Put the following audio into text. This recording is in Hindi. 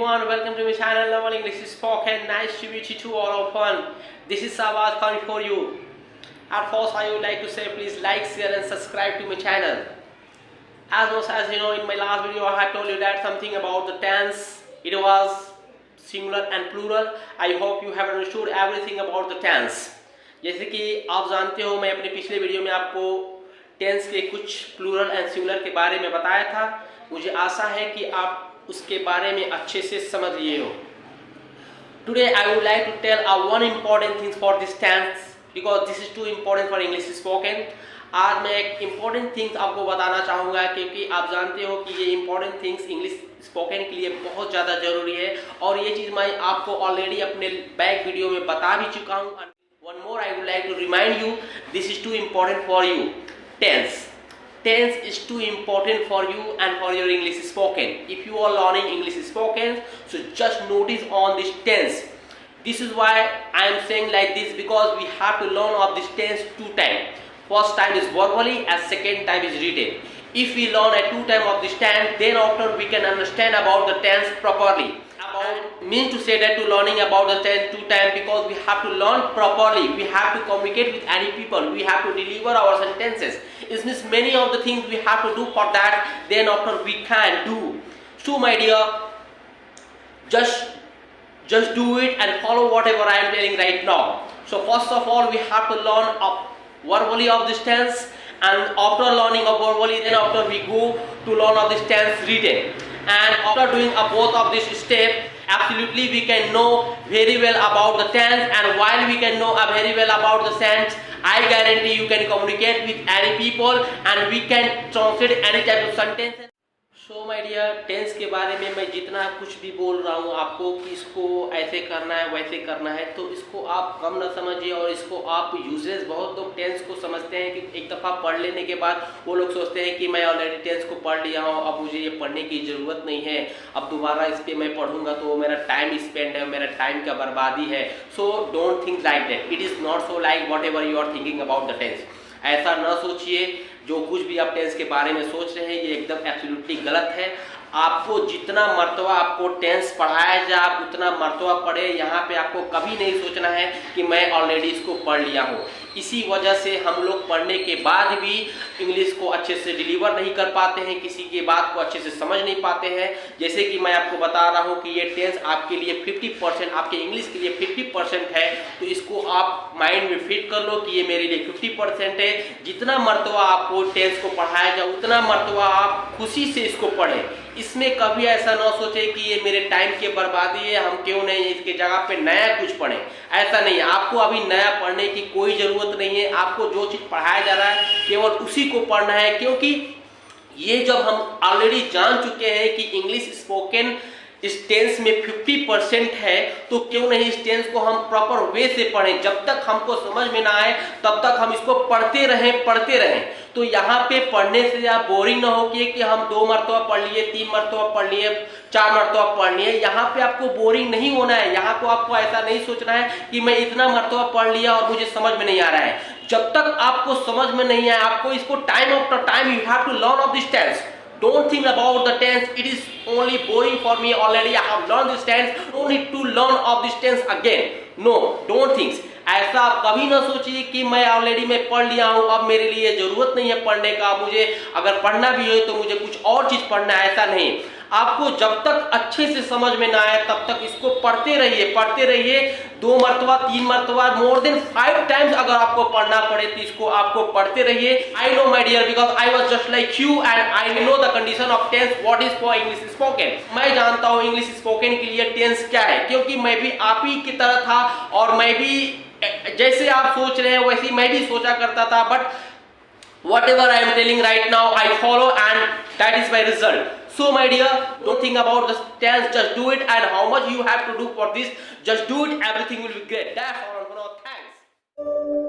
everyone, welcome to my channel Level English Spoken. Nice to meet you to all of one. This is Sawaz coming for you. At first I would like to say please like, share and subscribe to my channel. As much as you know, in my last video I have told you that something about the tense. It was singular and plural. I hope you have understood everything about the tense. जैसे कि आप जानते हो, मैं अपने पिछले वीडियो में आपको टेंस के कुछ प्लूरल एंड सिंगुलर के बारे में बताया था. मुझे आशा है कि आप उसके बारे में अच्छे से समझ लिए हो. Today I would like to tell one important thing for this tense because this is too important for English spoken. आज मैं एक important things आपको बताना चाहूँगा क्योंकि आप जानते हो कि ये important things English spoken के लिए बहुत ज़्यादा ज़रूरी है और ये चीज़ मैं आपको ऑलरेडी अपने बैक वीडियो में बता भी चुका हूँ. One more I would like to remind you, this is too important for you. Tense. Tense is too important for you and for your English spoken. If you are learning English spoken, so just notice on this tense. This is why I am saying like this because we have to learn of this tense two times. First time is verbally and second time is written. If we learn at two times of this tense, then after we can understand about the tense properly. About means to say that to learning about the tense two times because we have to learn properly. We have to communicate with any people. We have to deliver our sentences. It means many of the things we have to do for that. Then after we can do. So my dear, just do it and follow whatever I am telling right now. So first of all, we have to learn verbally of this tense, and after learning of verbally, then after we go to learn of this tense written. And after doing both of this step, absolutely we can know very well about the tense, and while we can know very well about the tense, I guarantee you can communicate with any people and we can translate any type of sentence. So my dear, tense के बारे में मैं जितना कुछ भी बोल रहा हूँ आपको कि इसको ऐसे करना है वैसे करना है, तो इसको आप कम ना समझिए और इसको आप यूजलेस. बहुत लोग टेंस को समझते हैं कि एक दफ़ा पढ़ लेने के बाद वो लोग सोचते हैं कि मैं ऑलरेडी टेंस को पढ़ लिया हूँ, अब मुझे ये पढ़ने की ज़रूरत नहीं है, अब दोबारा इस पर मैं पढ़ूंगा तो मेरा टाइम स्पेंड है, मेरा टाइम का बर्बादी है. So don't think like that. It is not so like whatever you are thinking about the tense. ऐसा न सोचिए. जो कुछ भी आप टेंस के बारे में सोच रहे हैं ये एकदम एब्सोल्युटली गलत है. आपको जितना मर्तबा आपको टेंस पढ़ाया जाए आप उतना मर्तबा पढ़े. यहाँ पे आपको कभी नहीं सोचना है कि मैं ऑलरेडी इसको पढ़ लिया हूँ. इसी वजह से हम लोग पढ़ने के बाद भी इंग्लिश को अच्छे से डिलीवर नहीं कर पाते हैं, किसी की बात को अच्छे से समझ नहीं पाते हैं. जैसे कि मैं आपको बता रहा हूँ कि ये टेंस आपके लिए 50%, आपके इंग्लिश के लिए 50% है, तो इसको आप माइंड में फिट कर लो कि ये मेरे लिए 50% है. जितना मर्तबा आपको टेंस को पढ़ाया जाए उतना मर्तबा आप खुशी से इसको पढ़ें. इसमें कभी ऐसा ना सोचे कि ये मेरे टाइम की बर्बादी है, हम क्यों नहीं इसके जगह पे नया कुछ पढ़ें. ऐसा नहीं है. आपको अभी नया पढ़ने की कोई ज़रूरत नहीं है. आपको जो चीज़ पढ़ाया जा रहा है केवल उसी को पढ़ना है, क्योंकि ये जब हम ऑलरेडी जान चुके हैं कि इंग्लिश स्पोकन इस टेंस में 50% है, तो क्यों नहीं इस टेंस को हम प्रॉपर वे से पढ़ें. जब तक हमको समझ में ना आए तब तक हम इसको पढ़ते रहें. तो यहाँ पे पढ़ने से आप बोरिंग ना हो कि हम 2 मरतबा पढ़ लिए, 3 मरतबा पढ़ लिए, 4 मरतबा पढ़ लिए. यहाँ पे आपको बोरिंग नहीं होना है. यहाँ को आपको ऐसा नहीं सोचना है कि मैं इतना मरतबा पढ़ लिया और मुझे समझ में नहीं आ रहा है. जब तक आपको समझ में नहीं आए आपको इसको time after time you have to learn of this tense. Don't think about the tense. It is only boring for me. Already I have learned this tense. No need to learn of this tense again. No, don't think. ऐसा आप कभी ना सोचिए कि मैं ऑलरेडी मैं पढ़ लिया हूँ, अब मेरे लिए जरूरत नहीं है पढ़ने का. मुझे अगर पढ़ना भी हो तो मुझे कुछ और चीज पढ़ना है. ऐसा नहीं. आपको जब तक अच्छे से समझ में ना आए तब तक इसको पढ़ते रहिए. 2 मरतबा 3 मरतबा मोर देन 5 टाइम्स अगर आपको पढ़ना पड़े तो इसको आपको पढ़ते रहिए. I know my dear because I was just like you and I know the condition of tense what is for English spoken. मैं जानता हूँ इंग्लिश स्पोकन के लिए टेंस क्या है, क्योंकि मैं भी आप ही की तरह था और मैं भी जैसे आप सोच रहे हैं वैसे मैं भी सोचा करता था. But whatever I am telling right now I follow and that is my result. So my dear, don't think about the tense, just do it, and how much you have to do for this, just do it, everything will be great. That's all for now. Thanks.